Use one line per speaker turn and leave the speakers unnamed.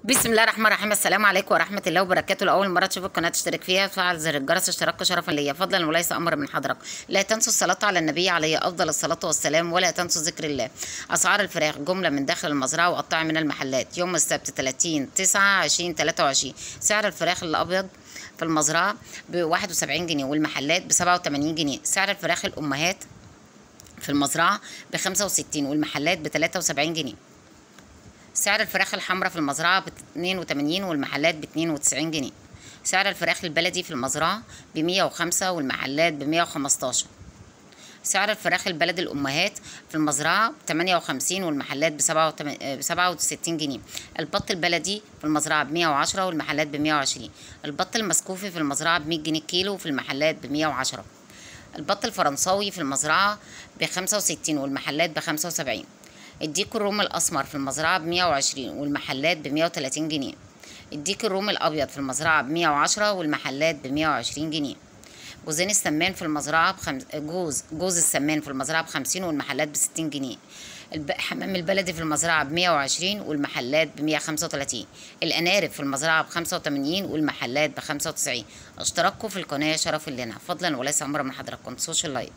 بسم الله الرحمن الرحيم. السلام عليكم ورحمة الله وبركاته. لأول مرة تشوفوا القناة تشترك فيها وتفعل زر الجرس اشتراك شرفا ليا فضلا وليس أمر من حضرتك. لا تنسوا الصلاة على النبي عليه أفضل الصلاة والسلام، ولا تنسوا ذكر الله. أسعار الفراخ جملة من داخل المزرعة وقطاع من المحلات يوم السبت 30/9/2023. سعر الفراخ الأبيض في المزرعة ب71 جنيه والمحلات ب87 جنيه. سعر الفراخ الأمهات في المزرعة ب65 والمحلات ب73 جنيه. سعر الفراخ الحمراء في المزرعة ب82 والمحلات ب92 جنيه. سعر الفراخ البلدي في المزرعة ب105 والمحلات ب115. سعر الفراخ البلدي الأمهات في المزرعة ب58 والمحلات ب67 جنيه. البط البلدي في المزرعة ب110 والمحلات ب120. البط المسكوفي في المزرعة ب100 جنيه كيلو وفي المحلات ب110. البط الفرنساوي في المزرعة ب65 والمحلات ب75. الديك الرومي الأسمر في المزرعة ب120 والمحلات ب130 جنيه. الديك الرومي الأبيض في المزرعة ب110 والمحلات ب120 جنيه. جوزين السمان في المزرعة جوز السمان في المزرعة ب50 والمحلات ب60 جنيه. حمام البلدي في المزرعة ب120 والمحلات ب135. الأنارب في المزرعة ب85 والمحلات ب95. اشتراككم في القناة شرف لنا فضلا وليس أمر من حضراتكم. تنسوش اللايك.